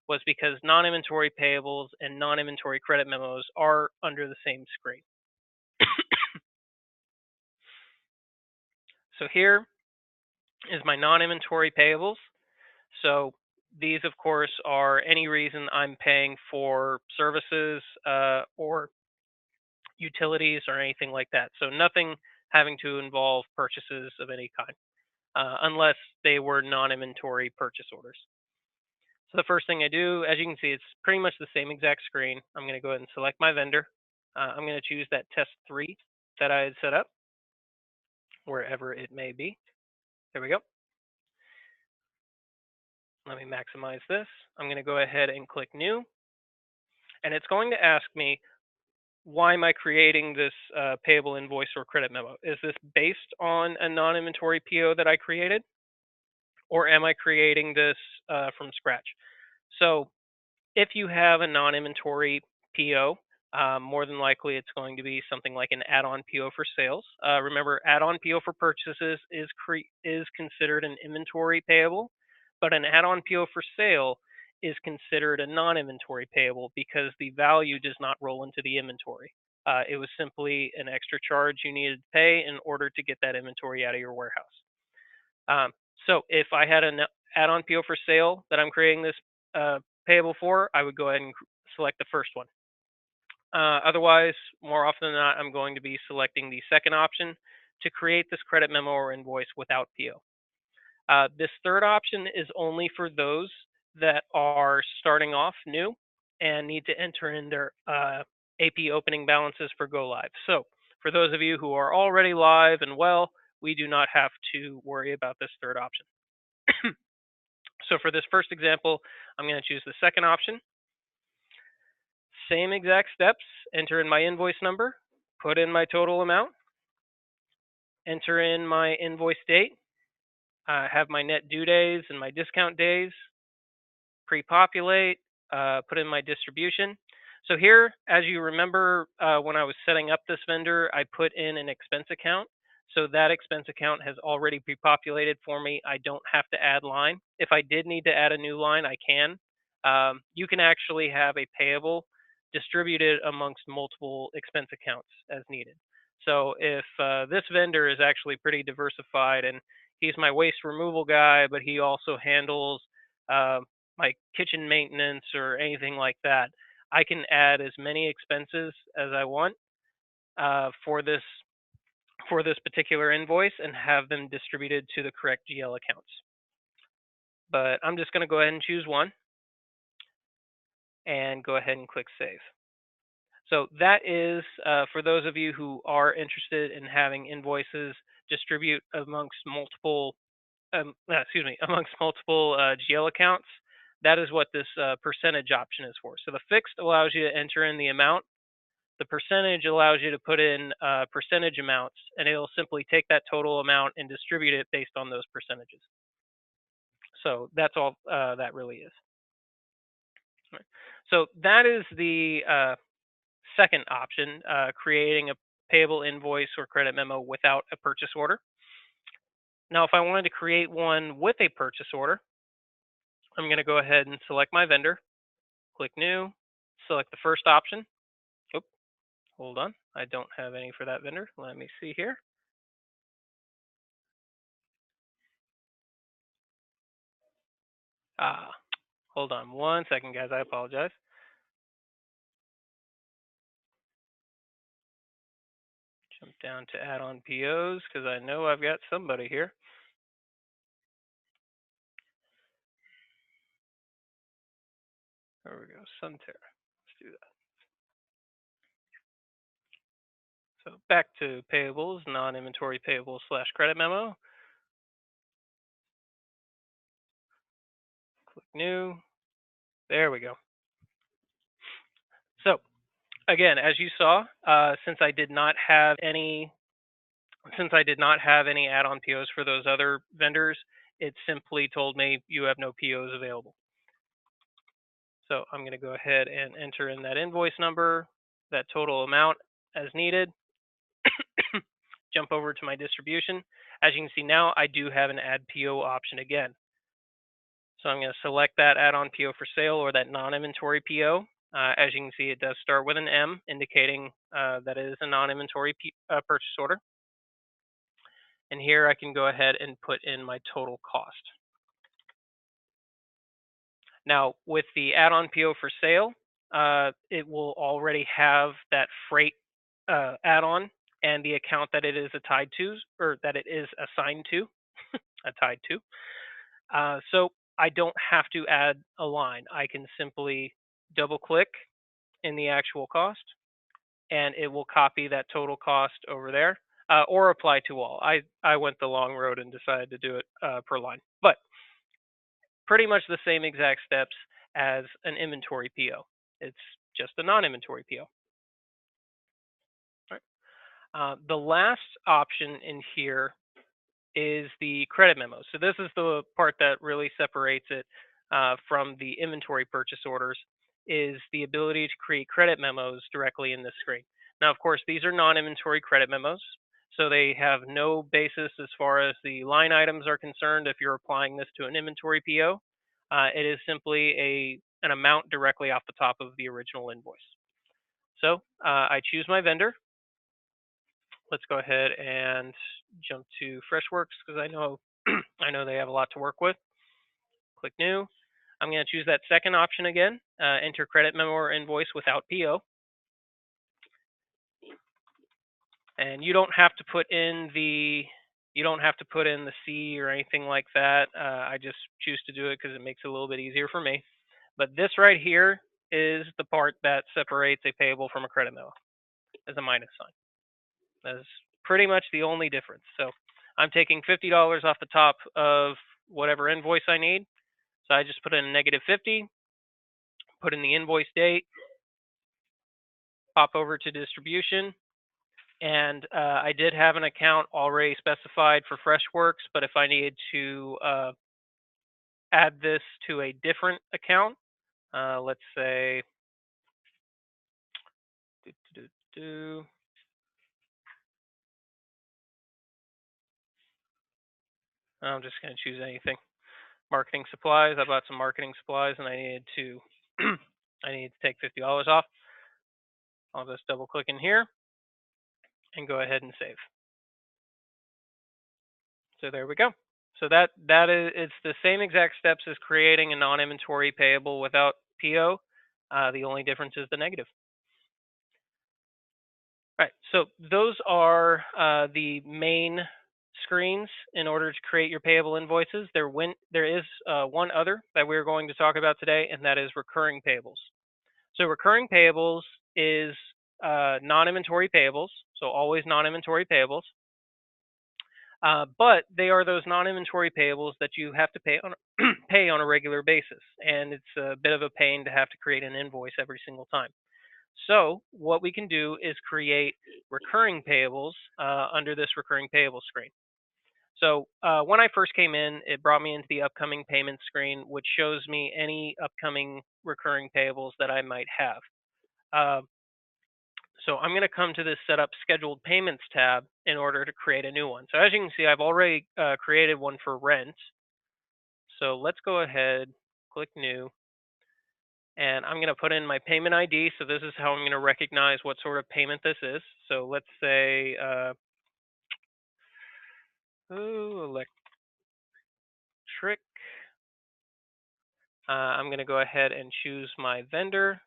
Speaker 1: was because non-inventory payables and non-inventory credit memos are under the same screen. So here is my non-inventory payables. So these, of course, are any reason I'm paying for services or utilities or anything like that. So nothing having to involve purchases of any kind, unless they were non-inventory purchase orders. So the first thing I do, as you can see, it's pretty much the same exact screen. I'm going to go ahead and select my vendor. I'm going to choose that test 3 that I had set up, wherever it may be. There we go. Let me maximize this. I'm going to go ahead and click new. And it's going to ask me, why am I creating this payable invoice or credit memo? Is this based on a non-inventory PO that I created? Or am I creating this from scratch? So if you have a non-inventory PO, more than likely it's going to be something like an add-on PO for sales. Remember, add-on PO for purchases is considered an inventory payable, but an add-on PO for sale is considered a non-inventory payable because the value does not roll into the inventory. It was simply an extra charge you needed to pay in order to get that inventory out of your warehouse. So if I had an add-on PO for sale that I'm creating this payable for, I would go ahead and select the first one. Otherwise, more often than not, I'm going to be selecting the second option to create this credit memo or invoice without PO. This third option is only for those that are starting off new and need to enter in their AP opening balances for go live. So for those of you who are already live and well, we do not have to worry about this third option. So for this first example, I'm going to choose the second option. Same exact steps, enter in my invoice number, put in my total amount, enter in my invoice date, have my net due days and my discount days, pre-populate, put in my distribution. So here, as you remember, when I was setting up this vendor, I put in an expense account. So that expense account has already pre-populated for me. I don't have to add line. If I did need to add a new line, I can. You can actually have a payable distributed amongst multiple expense accounts as needed. So if this vendor is actually pretty diversified and he's my waste removal guy, but he also handles my kitchen maintenance or anything like that, I can add as many expenses as I want for this particular invoice and have them distributed to the correct GL accounts. But I'm just going to go ahead and choose one and go ahead and click save. So that is for those of you who are interested in having invoices distribute amongst multiple GL accounts. That is what this percentage option is for. So the fixed allows you to enter in the amount. The percentage allows you to put in percentage amounts, and it'll simply take that total amount and distribute it based on those percentages. So that's all that really is. Right. So that is the second option, creating a payable invoice or credit memo without a purchase order. Now, if I wanted to create one with a purchase order, I'm going to go ahead and select my vendor, click new, select the first option. Oop, hold on. I don't have any for that vendor. Let me see here. Hold on one second, guys. I apologize. Jump down to add-on POs because I know I've got somebody here. There we go, Sunterra. Let's do that. So back to payables, non-inventory payables / credit memo. Click new. There we go. So again, as you saw, since I did not have any add-on POs for those other vendors, it simply told me you have no POs available. So I'm going to go ahead and enter in that invoice number, that total amount as needed. Jump over to my distribution. As you can see now, I do have an add PO option again. So I'm going to select that add-on PO for sale or that non-inventory PO. As you can see, it does start with an M, indicating that it is a non-inventory purchase order. And here I can go ahead and put in my total cost. Now, with the add-on PO for sale, it will already have that freight add-on and the account that it is tied to, or that it is assigned to, tied to. So I don't have to add a line. I can simply double click in the actual cost, and it will copy that total cost over there, or apply to all. I went the long road and decided to do it per line, but pretty much the same exact steps as an inventory PO. It's just a non-inventory PO. Right? The last option in here is the credit memo. So this is the part that really separates it from the inventory purchase orders, is the ability to create credit memos directly in this screen. Now, of course, these are non-inventory credit memos, so they have no basis as far as the line items are concerned. If you're applying this to an inventory PO, it is simply an amount directly off the top of the original invoice. So I choose my vendor. Let's go ahead and jump to Freshworks because I know I know they have a lot to work with. Click New. I'm going to choose that second option again. Enter credit memo or invoice without PO. And you don't have to put in the C or anything like that. I just choose to do it because it makes it a little bit easier for me. But this right here is the part that separates a payable from a credit memo, as a minus sign. That's pretty much the only difference. So I'm taking $50 off the top of whatever invoice I need. So I just put in a -50, put in the invoice date, pop over to distribution, and I did have an account already specified for Freshworks, but if I needed to add this to a different account, let's say, I'm just going to choose anything. Marketing supplies. I bought some marketing supplies, and I needed to take $50 off. I'll just double click in here and go ahead and save. So there we go. So that is, it's the same exact steps as creating a non-inventory payable without PO. The only difference is the negative. All right. So those are the main screens in order to create your payable invoices. There is one other that we're going to talk about today, and that is recurring payables. So recurring payables is non-inventory payables, so always non-inventory payables. But they are those non-inventory payables that you have to pay on a regular basis, and it's a bit of a pain to have to create an invoice every single time. So what we can do is create recurring payables under this recurring payable screen. So when I first came in, it brought me into the upcoming payment screen, which shows me any upcoming recurring payables that I might have. So I'm going to come to this Setup Scheduled Payments tab in order to create a new one. So as you can see, I've already created one for rent. So let's go ahead, click New, and I'm going to put in my payment ID. So this is how I'm going to recognize what sort of payment this is. So let's say electric. I'm going to go ahead and choose my vendor.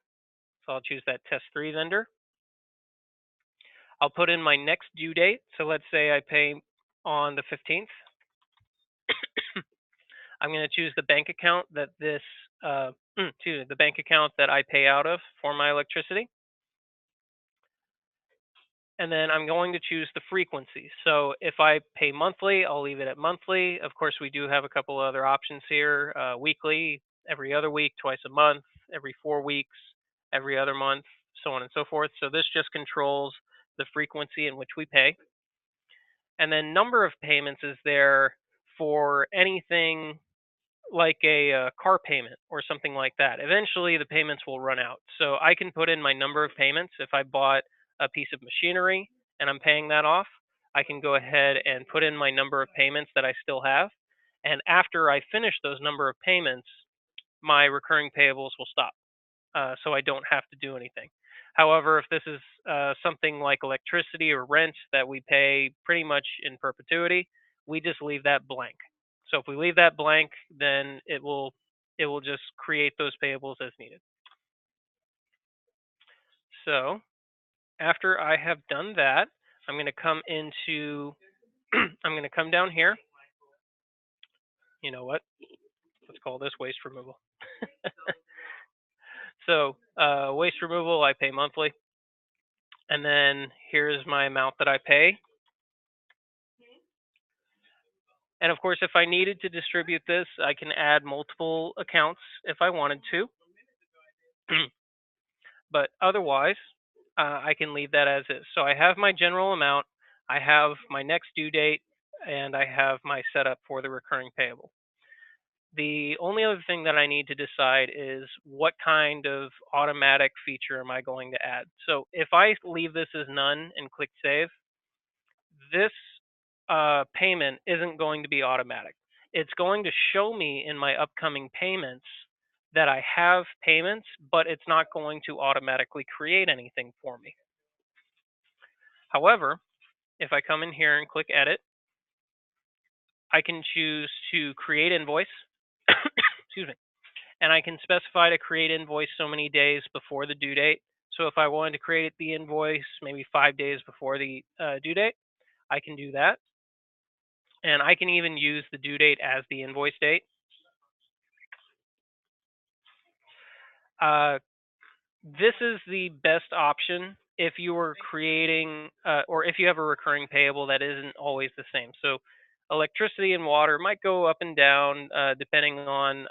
Speaker 1: So I'll choose that Test 3 vendor. I'll put in my next due date. So let's say I pay on the 15th. I'm going to choose the bank account that the bank account that I pay out of for my electricity. And then I'm going to choose the frequency. So if I pay monthly, I'll leave it at monthly. Of course, we do have a couple other options here: weekly, every other week, twice a month, every 4 weeks, every other month, so on and so forth. So this just controls the frequency in which we pay. And then number of payments is there for anything like a car payment or something like that. Eventually, the payments will run out. So I can put in my number of payments. If I bought a piece of machinery and I'm paying that off, I can go ahead and put in my number of payments that I still have. And after I finish those number of payments, my recurring payables will stop. So I don't have to do anything. However, if this is something like electricity or rent that we pay pretty much in perpetuity, we just leave that blank. So if we leave that blank, then it will just create those payables as needed. So After I have done that, I'm going to come into, I'm going to come down here. You know what? Let's call this waste removal. So waste removal, I pay monthly. And then here's my amount that I pay. And of course, if I needed to distribute this, I can add multiple accounts if I wanted to. But otherwise, I can leave that as is. So I have my general amount, I have my next due date, and I have my setup for the recurring payable. The only other thing that I need to decide is what kind of automatic feature am I going to add. So if I leave this as none and click save, this payment isn't going to be automatic. It's going to show me in my upcoming payments that I have payments, but it's not going to automatically create anything for me. However, if I come in here and click edit, I can choose to create invoice. Excuse me. And I can specify to create invoice so many days before the due date. So if I wanted to create the invoice maybe 5 days before the due date, I can do that. And I can even use the due date as the invoice date. Uh, this is the best option if you are creating or if you have a recurring payable that isn't always the same. So electricity and water might go up and down depending on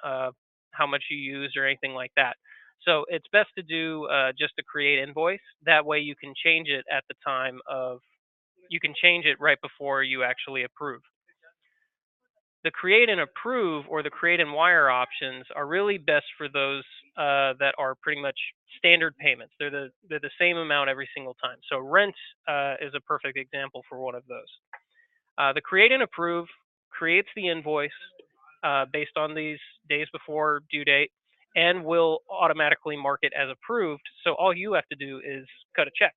Speaker 1: how much you use or anything like that. So it's best to do just a create invoice. That way you can change it at the time of, you can change it right before you actually approve. The create and approve or the create and wire options are really best for those that are pretty much standard payments. They're the same amount every single time. So rent is a perfect example for one of those. The create and approve creates the invoice based on these days before due date and will automatically mark it as approved. So all you have to do is cut a check.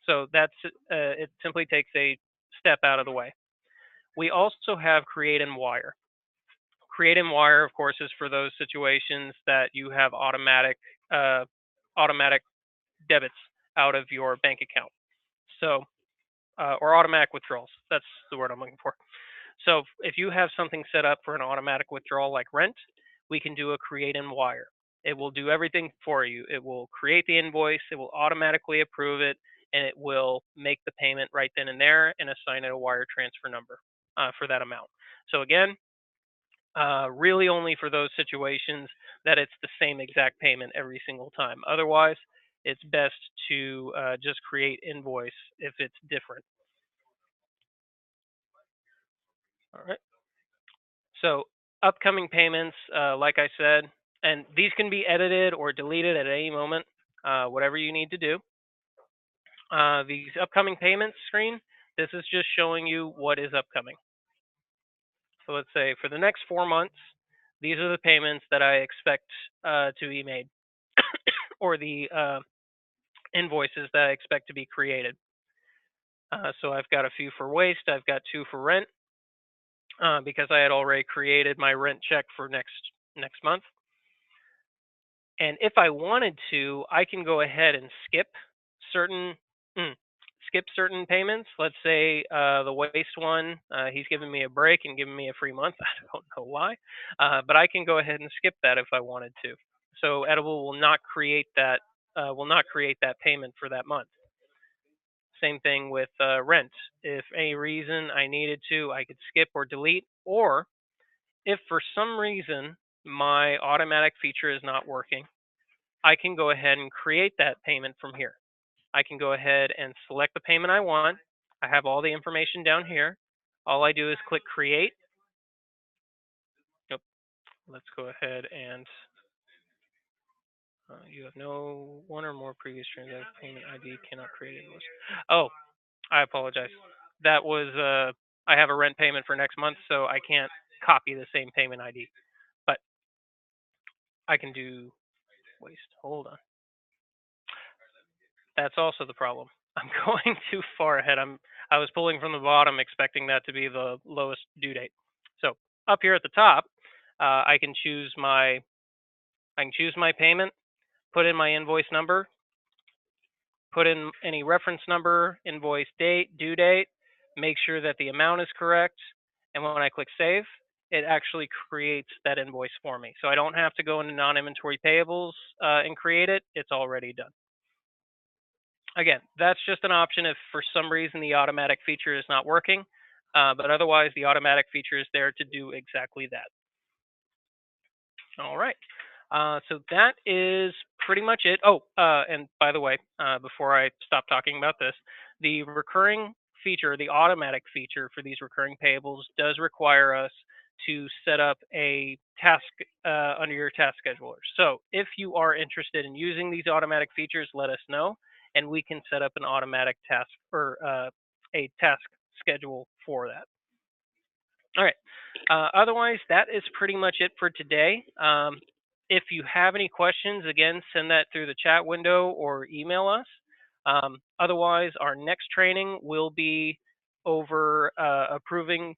Speaker 1: So that's it. Simply takes a step out of the way. We also have create and wire. Create and wire, of course, is for those situations that you have uh, automatic debits out of your bank account. So, or automatic withdrawals. That's the word I'm looking for. So, if you have something set up for an automatic withdrawal like rent, we can do a create and wire. It will do everything for you. It will create the invoice, it will automatically approve it, and it will make the payment right then and there and assign it a wire transfer number for that amount. So, again, really only for those situations that it's the same exact payment every single time. Otherwise, it's best to just create invoice if it's different. All right. So upcoming payments, like I said, and these can be edited or deleted at any moment, whatever you need to do. These upcoming payments screen, this is just showing you what is upcoming. So let's say for the next 4 months, these are the payments that I expect to be made, or the invoices that I expect to be created. So I've got a few for waste, I've got 2 for rent, because I had already created my rent check for next month. And if I wanted to, I can go ahead and certain mm, skip certain payments. Let's say the waste one, he's giving me a break and giving me a free month. I don't know why, but I can go ahead and skip that if I wanted to. So Edible will not create that payment for that month. Same thing with rent. If any reason I needed to, I could skip or delete. Or if for some reason my automatic feature is not working, I can go ahead and create that payment from here. I can go ahead and select the payment I want. I have all the information down here. All I do is click create. Nope. Let's go ahead and you have no one or more previous transaction payment ID cannot create invoice. Oh, I apologize. That was I have a rent payment for next month, so I can't copy the same payment ID. But I can do waste. Hold on. That's also the problem. I'm going too far ahead. I was pulling from the bottom, expecting that to be the lowest due date. So up here at the top, I can choose my payment, put in my invoice number, put in any reference number, invoice date, due date, make sure that the amount is correct, and when I click save, it actually creates that invoice for me. So I don't have to go into non-inventory payables and create it. It's already done. Again, that's just an option if for some reason the automatic feature is not working, but otherwise the automatic feature is there to do exactly that. All right. So that is pretty much it. Oh, and by the way, before I stop talking about this, the recurring feature, the automatic feature for these recurring payables does require us to set up a task under your task scheduler. So if you are interested in using these automatic features, let us know, and we can set up an automatic task or a task schedule for that. All right. Otherwise, that is pretty much it for today. If you have any questions, again, send that through the chat window or email us. Otherwise, our next training will be over approving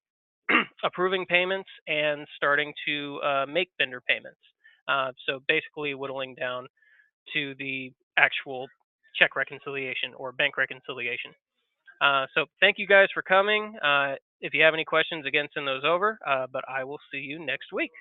Speaker 1: approving payments and starting to make vendor payments. So basically, whittling down to the actual check reconciliation or bank reconciliation. So thank you guys for coming. If you have any questions, again, send those over. But I will see you next week.